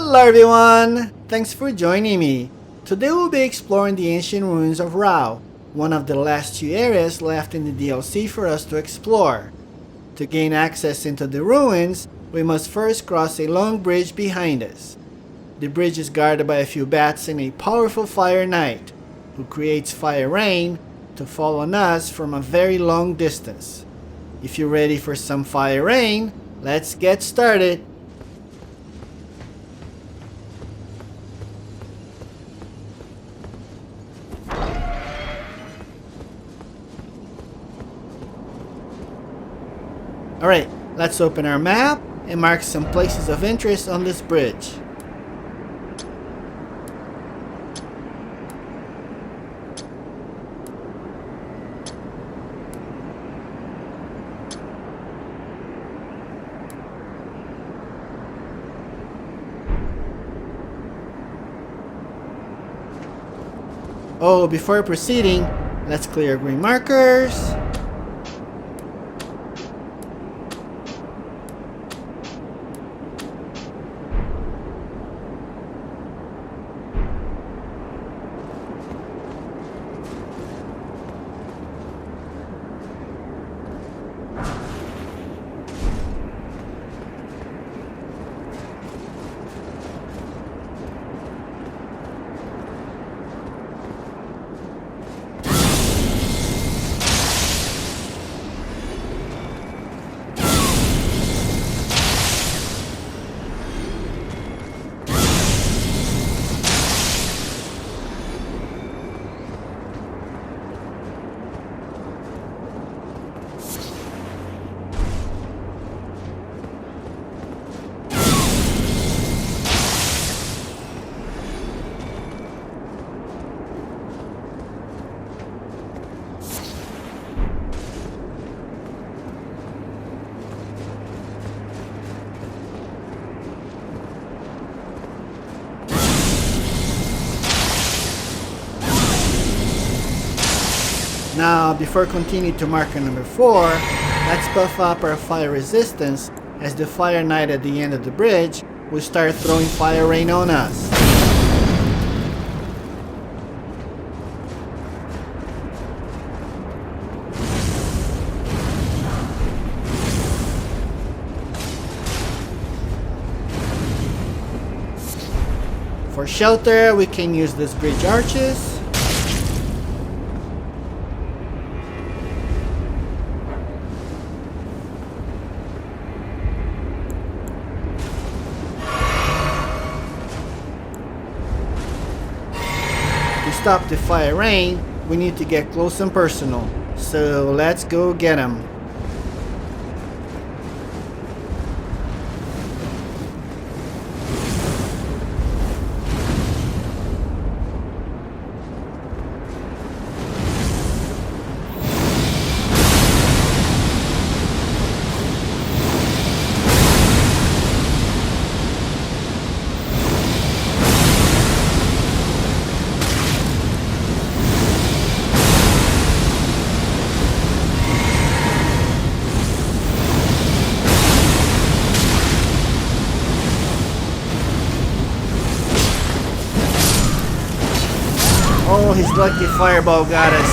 Hello everyone! Thanks for joining me. Today we'll be exploring the Ancient Ruins of Rauh, one of the last two areas left in the DLC for us to explore. To gain access into the ruins, we must first cross a long bridge behind us. The bridge is guarded by a few bats and a powerful fire knight, who creates fire rain to fall on us from a very long distance. If you're ready for some fire rain, let's get started! Alright, let's open our map and mark some places of interest on this bridge. Oh, before proceeding, let's clear green markers. Now, before continuing to marker number 4, let's buff up our fire resistance as the fire knight at the end of the bridge will start throwing fire rain on us. For shelter, we can use these bridge arches. To stop the fire rain, we need to get close and personal. So let's go get him. Oh, his lucky fireball got us.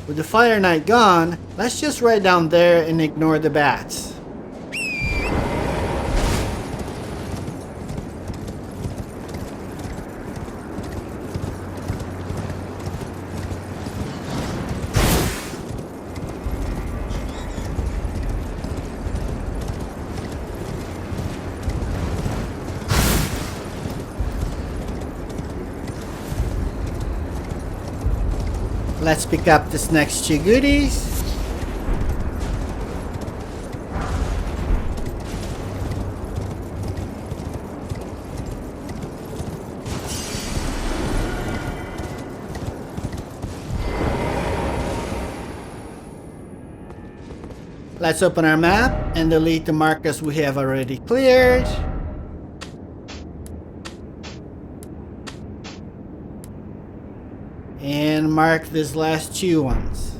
With the fire knight gone, let's just ride down there and ignore the bats. Let's pick up this next two goodies. Let's open our map and delete the markers we have already cleared. And mark these last two ones.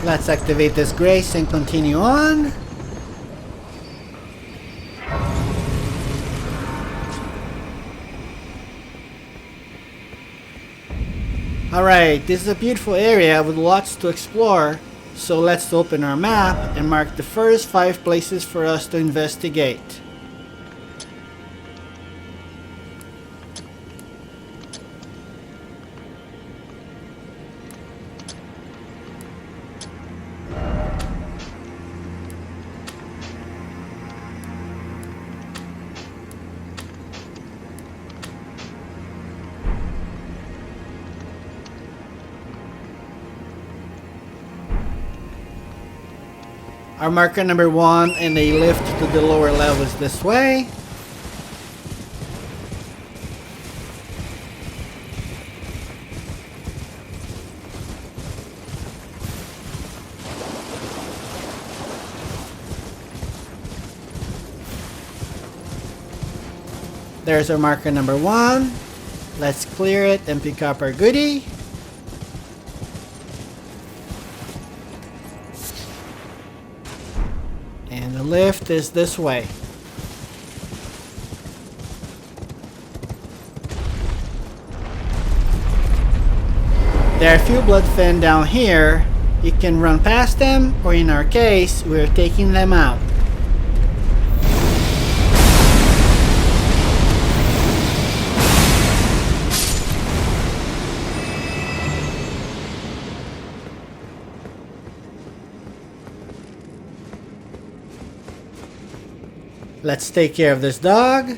Let's activate this grace and continue on. Alright, this is a beautiful area with lots to explore, so let's open our map and mark the first 5 places for us to investigate. Our marker number 1 and a lift to the lower levels this way. There's our marker number 1. Let's clear it and pick up our goodie. And the lift is this way. There are a few bloodfen down here. You can run past them, or in our case, we're taking them out. Let's take care of this dog.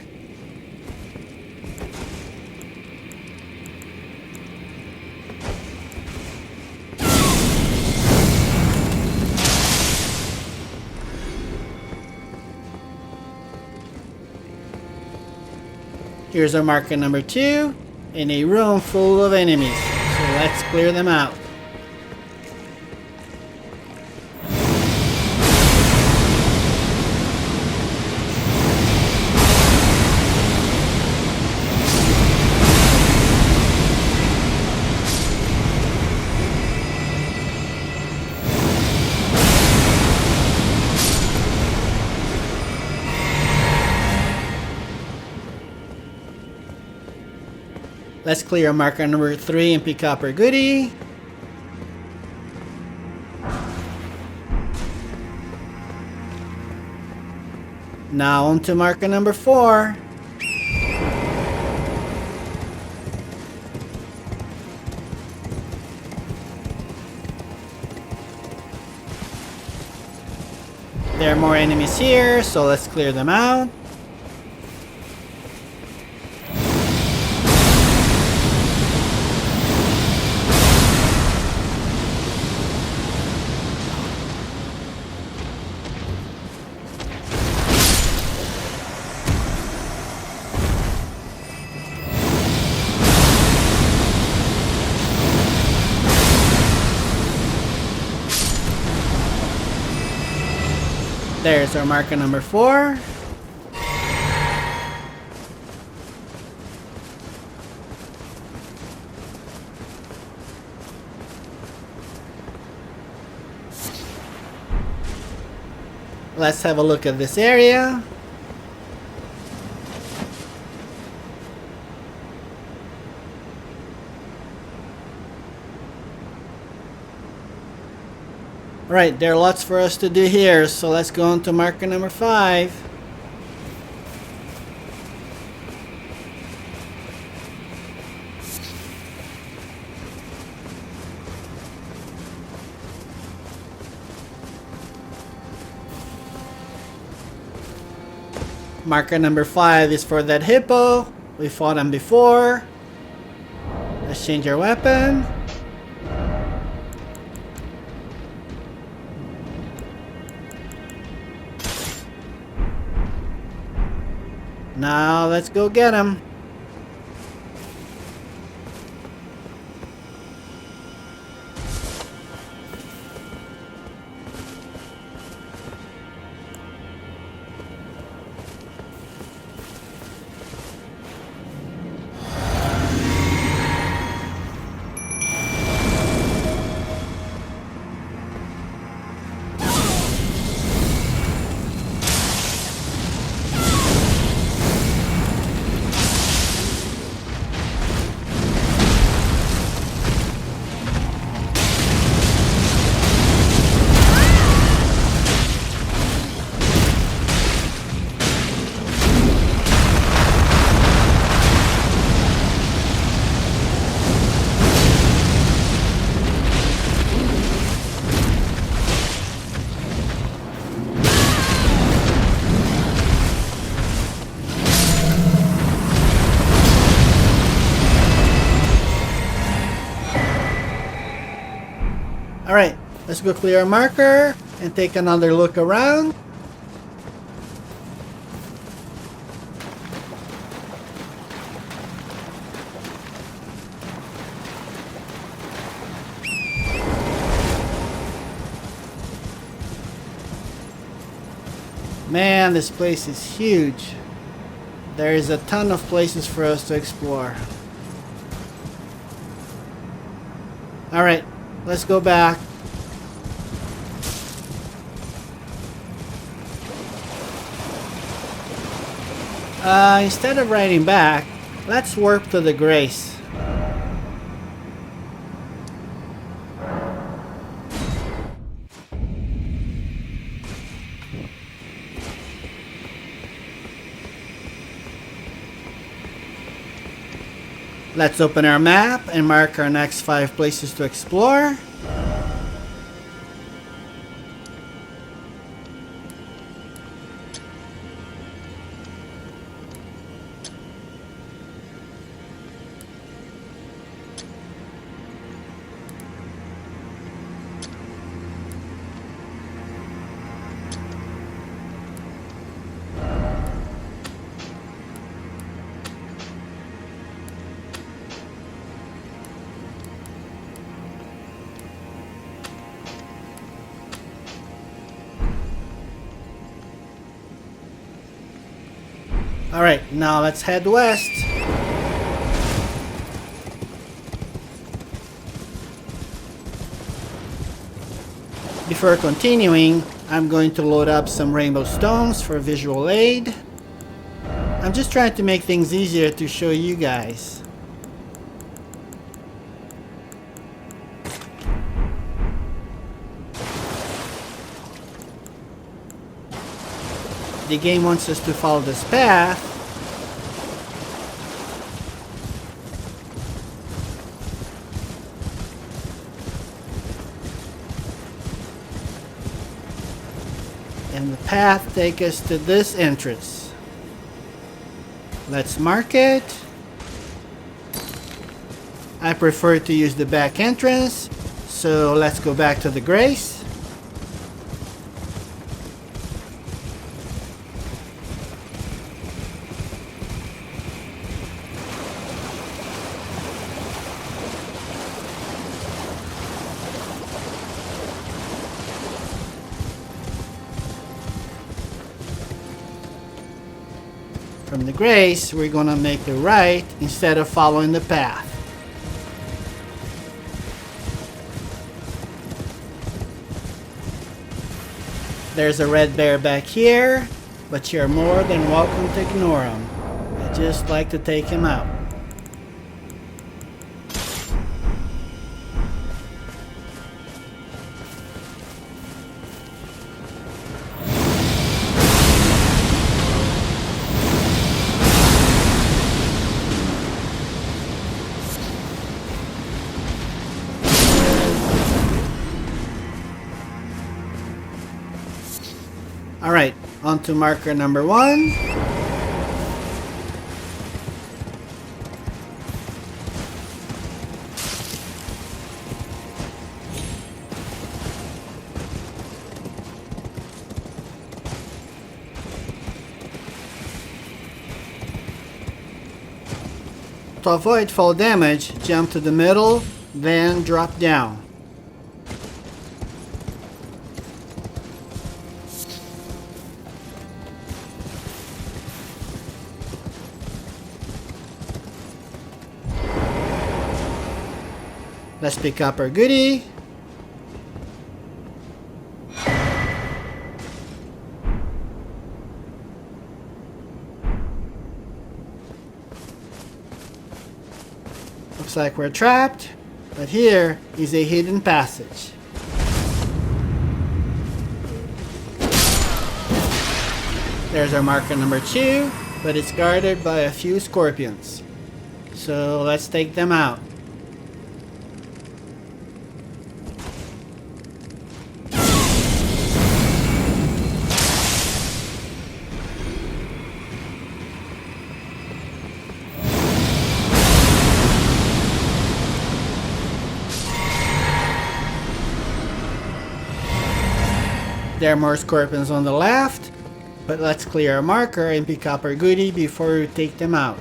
Here's our marker number 2 in a room full of enemies. So let's clear them out. Let's clear marker number 3 and pick up our goodie. Now on to marker number 4. There are more enemies here, so let's clear them out. There's our marker number 4. Let's have a look at this area. Right, there are lots for us to do here, so let's go on to marker number 5. Marker number 5 is for that hippo. We fought him before. Let's change our weapon. Now let's go get him. Alright, let's go clear our marker and take another look around. Man, this place is huge. There is a ton of places for us to explore. Alright, let's go back. Instead of riding back, let's warp to the Grace. Let's open our map and mark our next 5 places to explore. Alright, now let's head west. Before continuing, I'm going to load up some rainbow stones for visual aid. I'm just trying to make things easier to show you guys. The game wants us to follow this path. And the path takes us to this entrance. Let's mark it. I prefer to use the back entrance, so let's go back to the Grace. From the Grace, we're gonna make a right instead of following the path. There's a red bear back here, but you're more than welcome to ignore him. I just like to take him out. Alright, on to marker number 1. To avoid fall damage, jump to the middle, then drop down. Let's pick up our goodie. Looks like we're trapped, but here is a hidden passage. There's our marker number 2, but it's guarded by a few scorpions. So let's take them out. There are more scorpions on the left, but let's clear our marker and pick up our goodie before we take them out.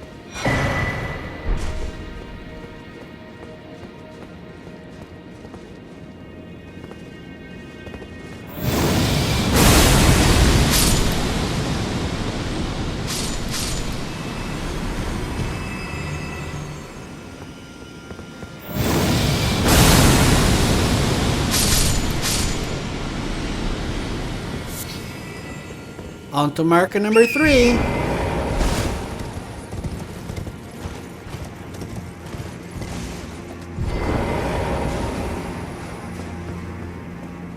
On to marker number 3.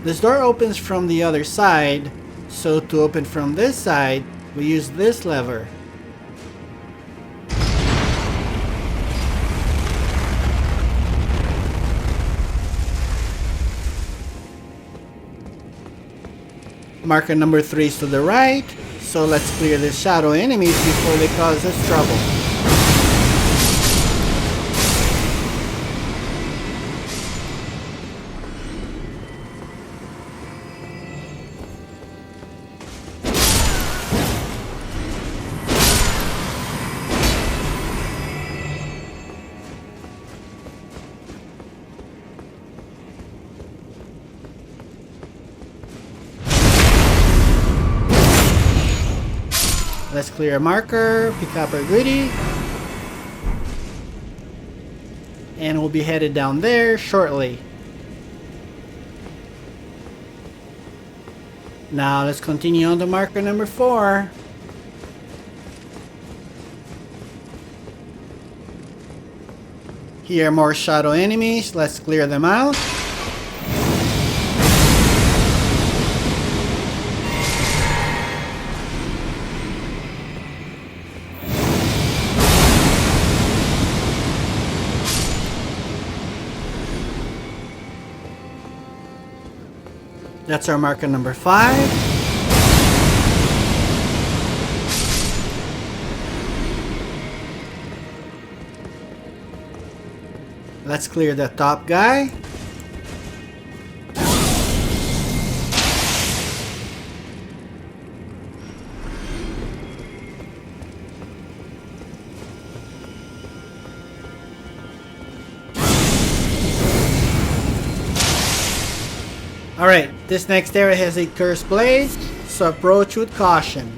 This door opens from the other side, so to open from this side, we use this lever. Marker number 3 is to the right, so let's clear the shadow enemies before they cause us trouble. Let's clear a marker, pick up our goodie, and we'll be headed down there shortly. Now let's continue on to marker number 4. Here are more shadow enemies, let's clear them out. That's our marker number 5. Let's clear the top guy. Alright, this next area has a cursed blade, so approach with caution.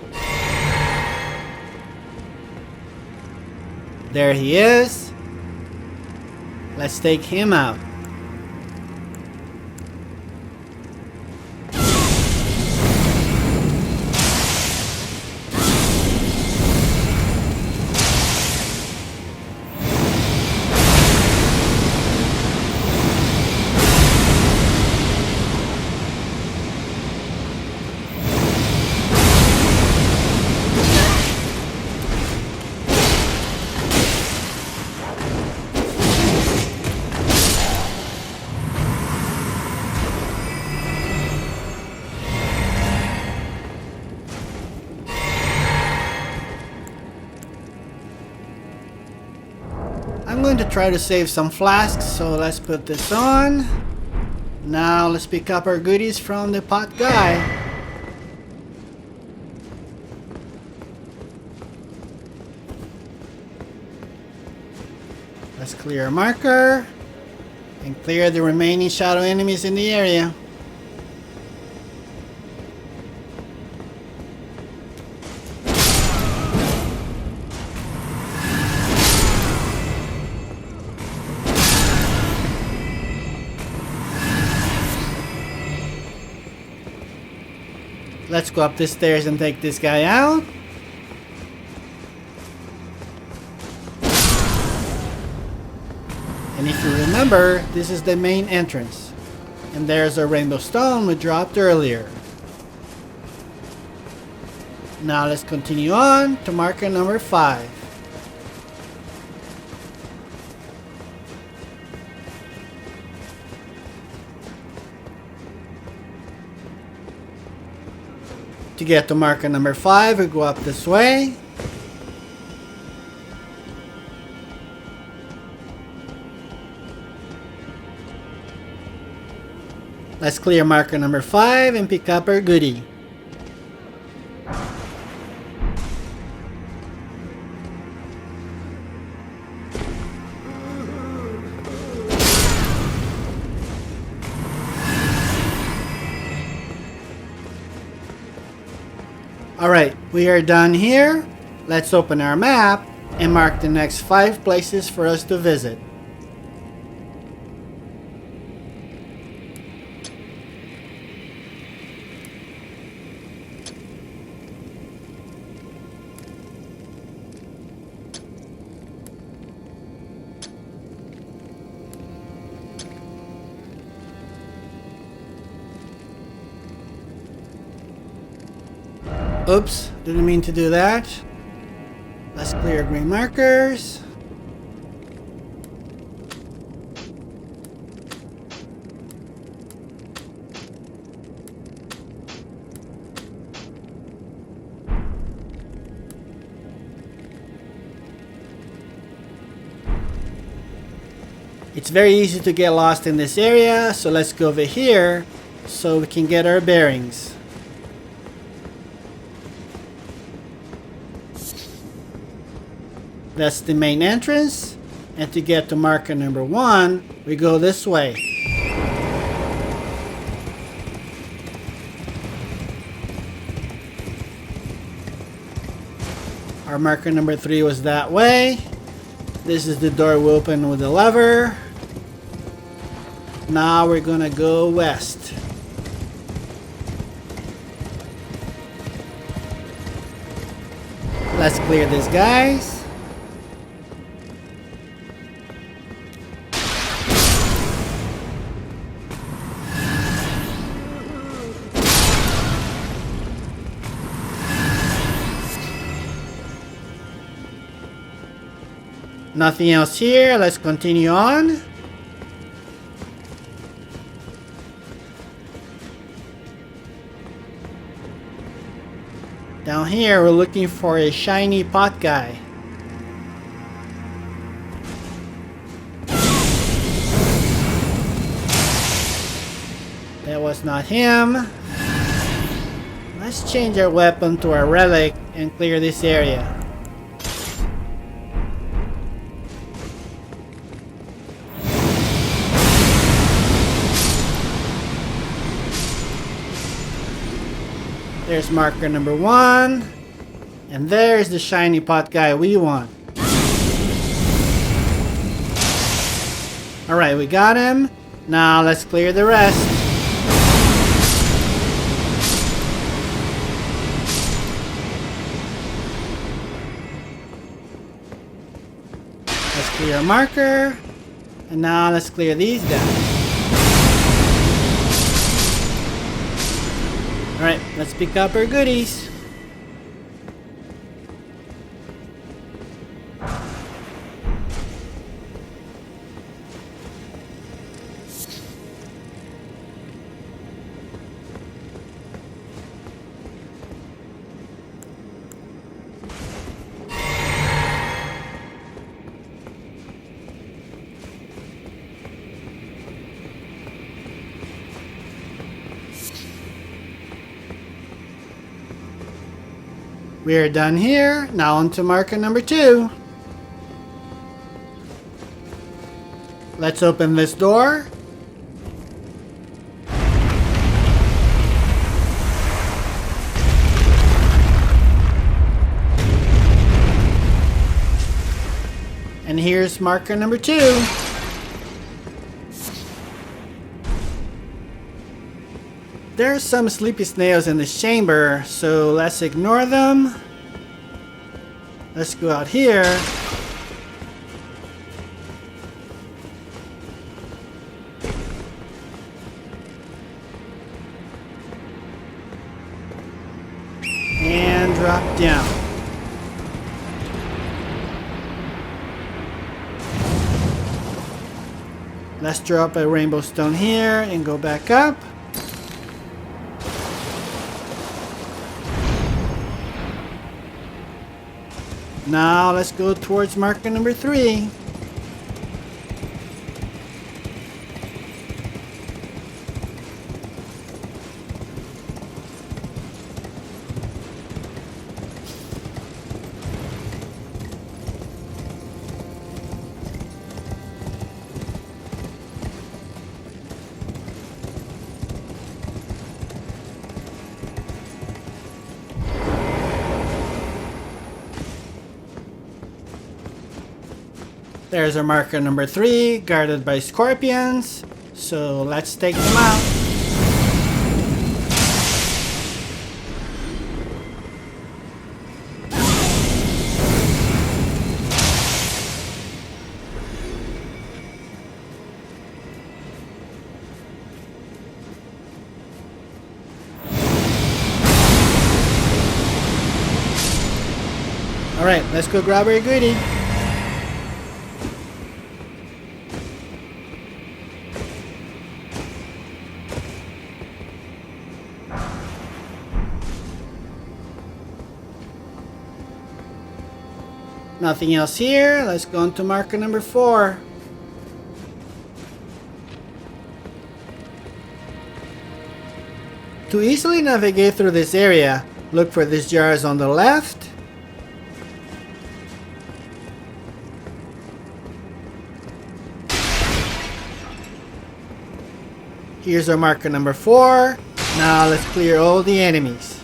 There he is. Let's take him out. I'm going to try to save some flasks, so let's put this on. Now let's pick up our goodies from the pot guy. clear a marker and clear the remaining shadow enemies in the area. Let's go up the stairs and take this guy out. And if you remember, this is the main entrance. And there's a rainbow stone we dropped earlier. Now let's continue on to marker number 5. To get to marker number 5, we go up this way. Let's clear marker number 5 and pick up our goodie. Alright, we are done here. Let's open our map and mark the next 5 places for us to visit. Oops, didn't mean to do that. Let's clear green markers. It's very easy to get lost in this area, so let's go over here so we can get our bearings. That's the main entrance, and to get to marker number 1, we go this way. Our marker number 3 was that way. This is the door we open with the lever. Now we're gonna go west. Let's clear these guys. Nothing else here. Let's continue on. Down here, we're looking for a shiny pot guy. That was not him. Let's change our weapon to a relic and clear this area. There's marker number 1. And there's the shiny pot guy we want. Alright, we got him. Now let's clear the rest. Let's clear a marker. And now let's clear these guys. Alright, let's pick up our goodies. We are done here. Now on to marker number 2. Let's open this door. And here's marker number 2. There's some sleepy snails in this chamber, so let's ignore them. Let's go out here. And drop down. Let's drop a rainbow stone here and go back up. Now let's go towards marker number 3. There's our marker number 3, guarded by scorpions. So let's take them out. Alright, let's go grab our goodie. Nothing else here. Let's go on to marker number 4. To easily navigate through this area, look for these jars on the left. Here's our marker number 4. Now let's clear all the enemies.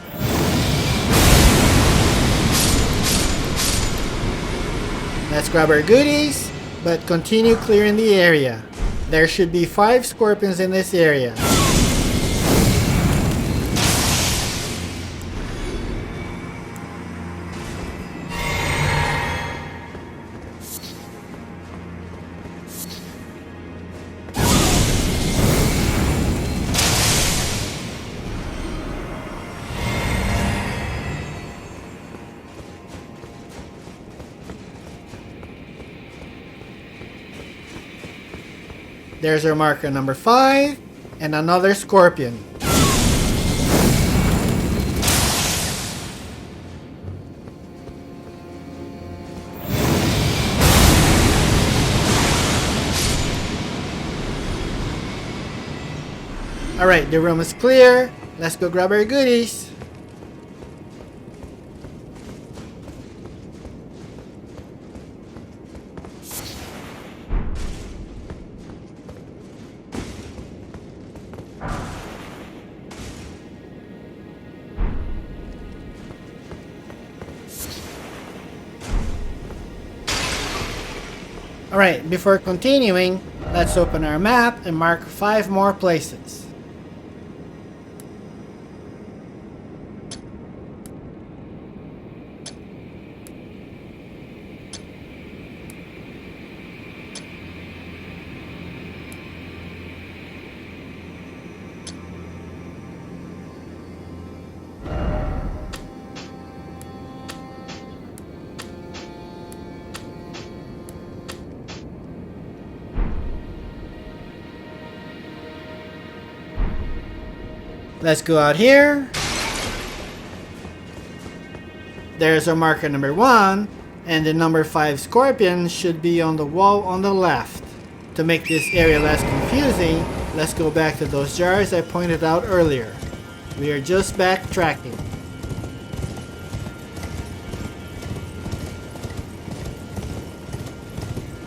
Let's grab our goodies, but continue clearing the area. There should be 5 scorpions in this area. There's our marker number 5, and another scorpion. Alright, the room is clear. Let's go grab our goodies. Alright, before continuing, let's open our map and mark 5 more places. Let's go out here. There's our marker number 1, and the number 5 scorpion should be on the wall on the left. To make this area less confusing, let's go back to those jars I pointed out earlier. We are just backtracking.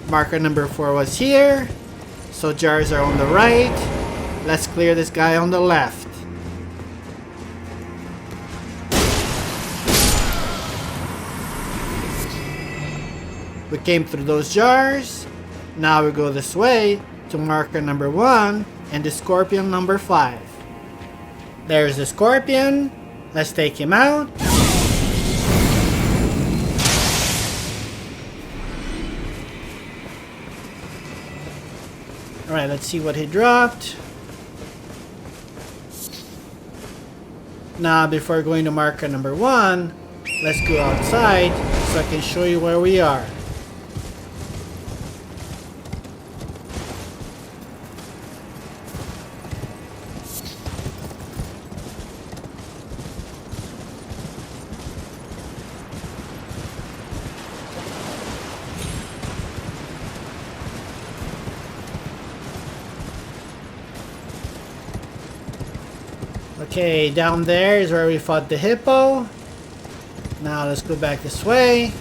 Marker number 4 was here, So jars are on the right. Let's clear this guy on the left. We came through those jars. Now we go this way to marker number 1 and the scorpion number 5. There's the scorpion. Let's take him out. Alright, let's see what he dropped. Now, before going to marker number 1, let's go outside so I can show you where we are. Okay, down there is where we fought the hippo. Now let's go back this way.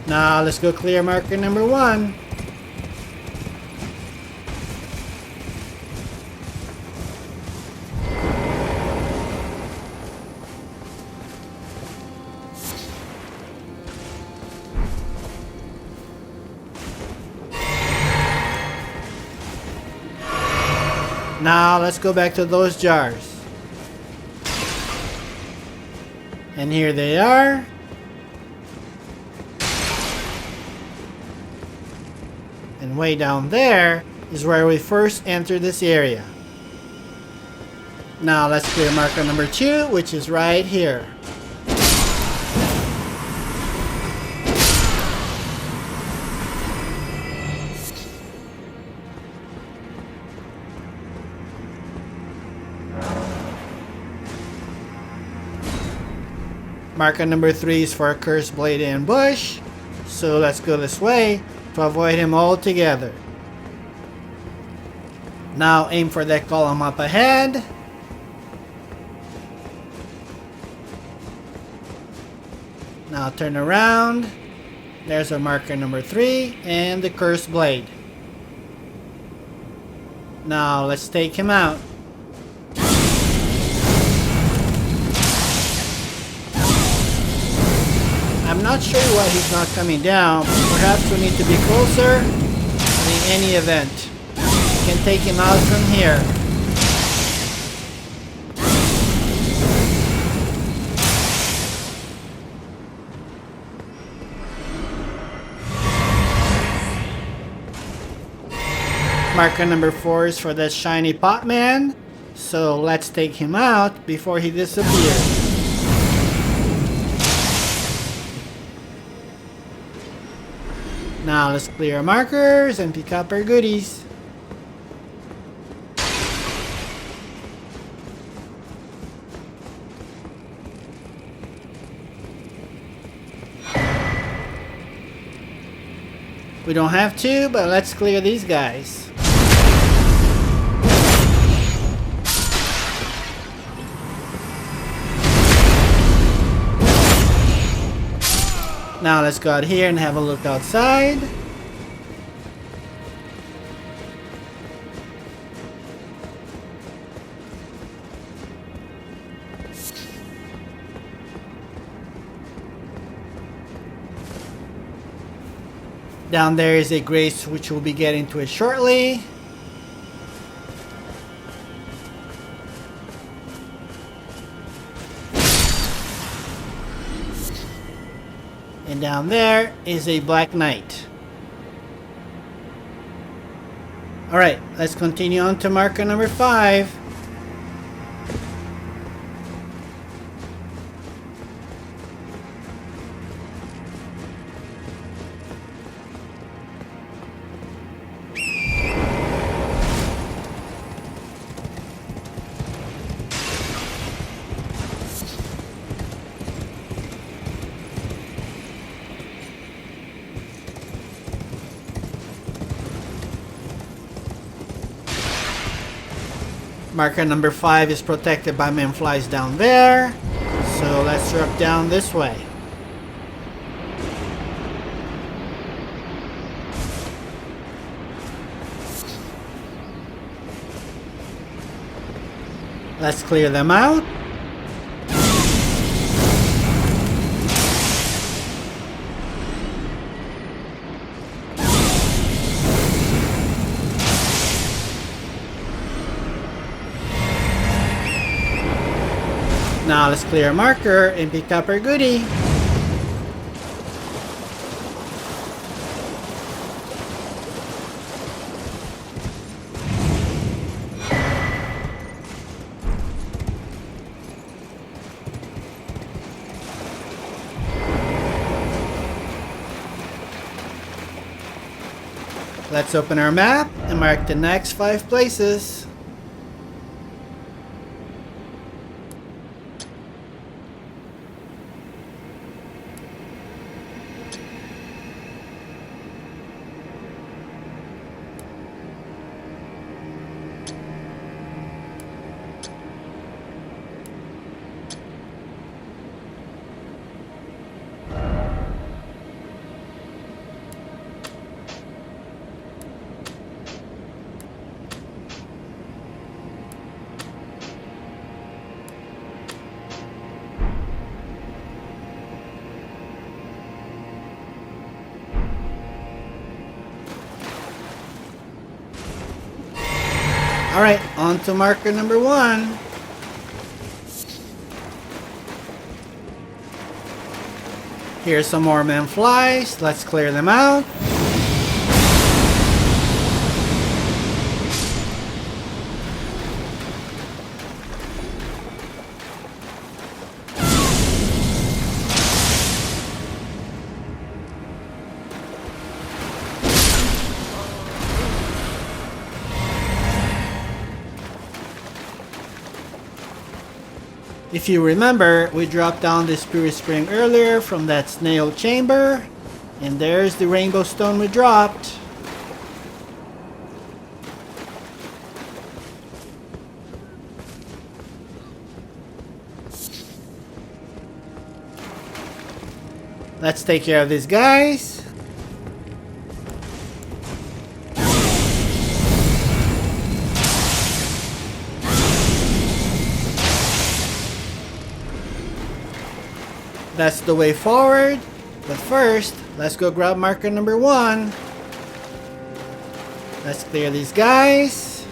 Now let's go clear marker number 1. Now let's go back to those jars. And here they are. And way down there is where we first entered this area. Now let's clear marker number 2, which is right here. Marker number 3 is for a Cursed Blade ambush, so let's go this way to avoid him altogether. Now aim for that column up ahead. Now turn around. There's our marker number 3 and the Cursed Blade. Now let's take him out. I'm not sure why he's not coming down. Perhaps we need to be closer. But in any event, we can take him out from here. Marker number 4 is for that shiny pot man. So let's take him out before he disappears. Now let's clear our markers and pick up our goodies. We don't have to, but let's clear these guys. Now let's go out here and have a look outside. Down there is a grace which we'll be getting to it shortly. And down there is a Black Knight. Alright, let's continue on to marker number 5. Marker number 5 is protected by manflies down there. So let's drop down this way. Let's clear them out. Now let's clear a marker and pick up our goodie. Let's open our map and mark the next 5 places. Alright, on to marker number 1. Here's some more manflies. Let's clear them out. If you remember, we dropped down the Spirit Spring earlier from that snail chamber. And there's the rainbow stone we dropped. Let's take care of these guys. That's the way forward. But first, let's go grab marker number 1. Let's clear these guys.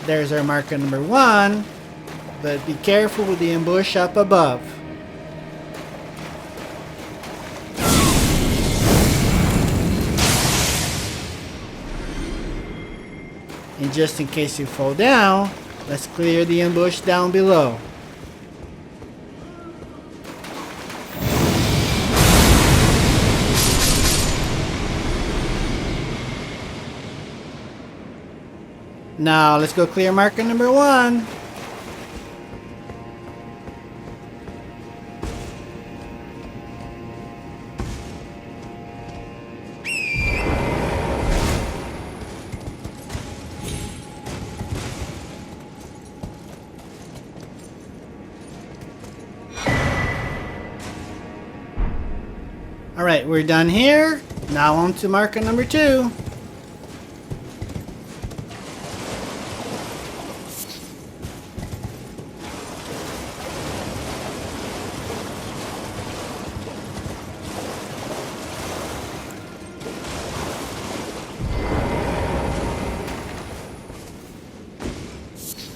There's our marker number 1. But be careful with the ambush up above. And just in case you fall down, let's clear the ambush down below. Now let's go clear marker number 1. Alright, we're done here. Now on to marker number 2.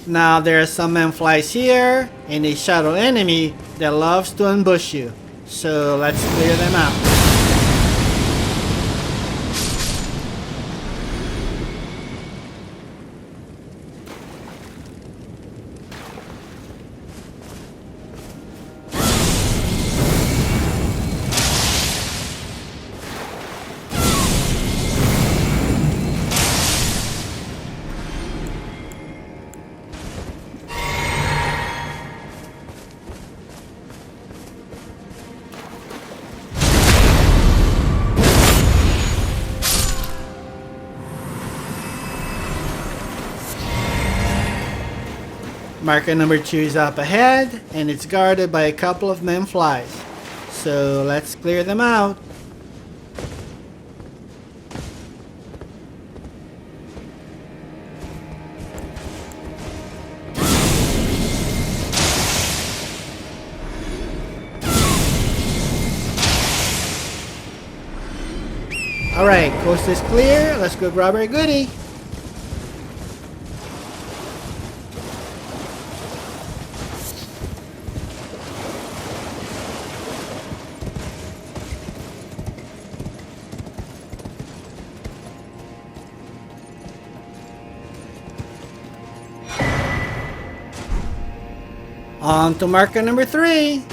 Now there are some manflies here and a shadow enemy that loves to ambush you. So let's clear them out. Marker number 2 is up ahead, and it's guarded by a couple of Memflies. So let's clear them out. Alright, coast is clear. Let's go grab our goodie. On to marker number 3.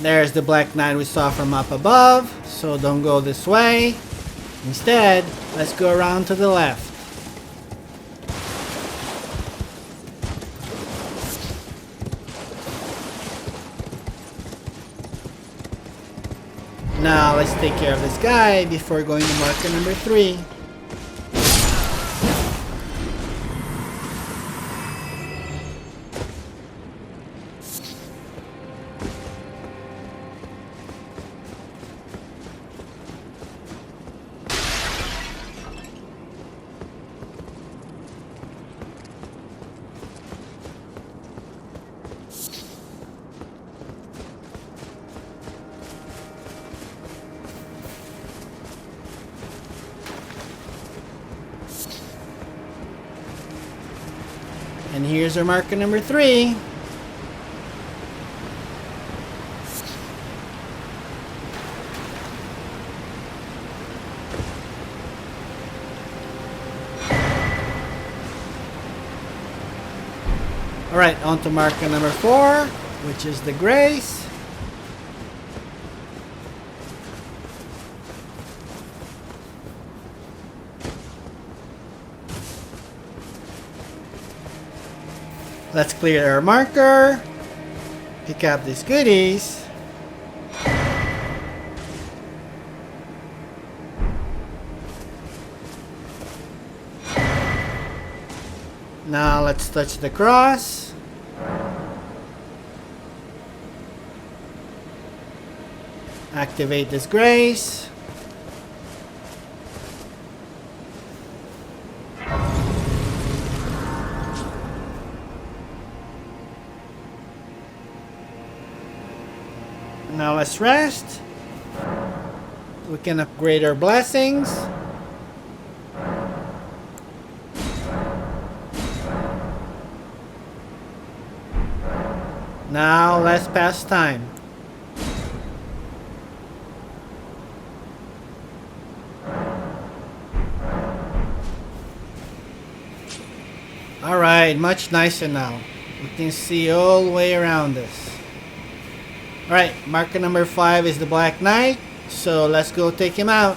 There's the Black Knight we saw from up above, so don't go this way. Instead, let's go around to the left. Now let's take care of this guy before going to marker number 3. And here's our marker number 3. Alright, on to marker number 4, which is the Grace. Let's clear our marker, pick up these goodies. Now let's touch the cross. Activate this grace. Now let's rest. We can upgrade our blessings. Now let's pass time. Alright, much nicer now. We can see all the way around us. Alright, marker number 5 is the Black Knight, so let's go take him out.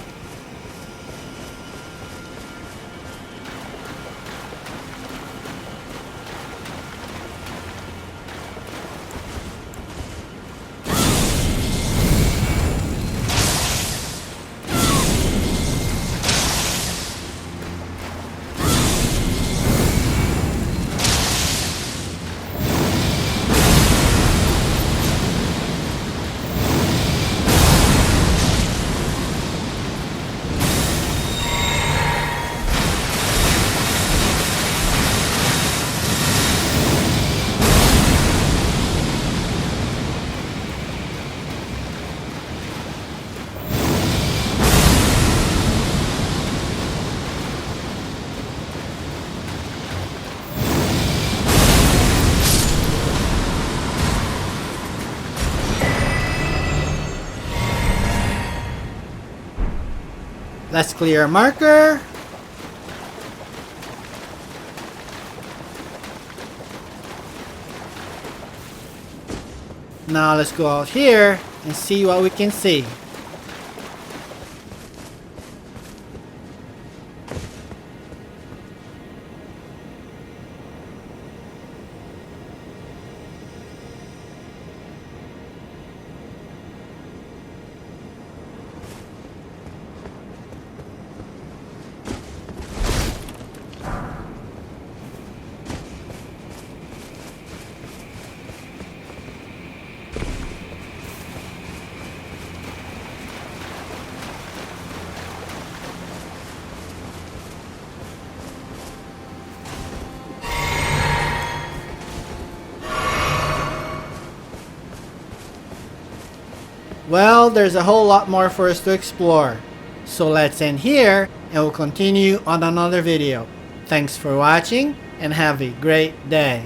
Let's clear our marker. Now let's go out here and see what we can see. Well, there's a whole lot more for us to explore. So let's end here and we'll continue on another video. Thanks for watching and have a great day.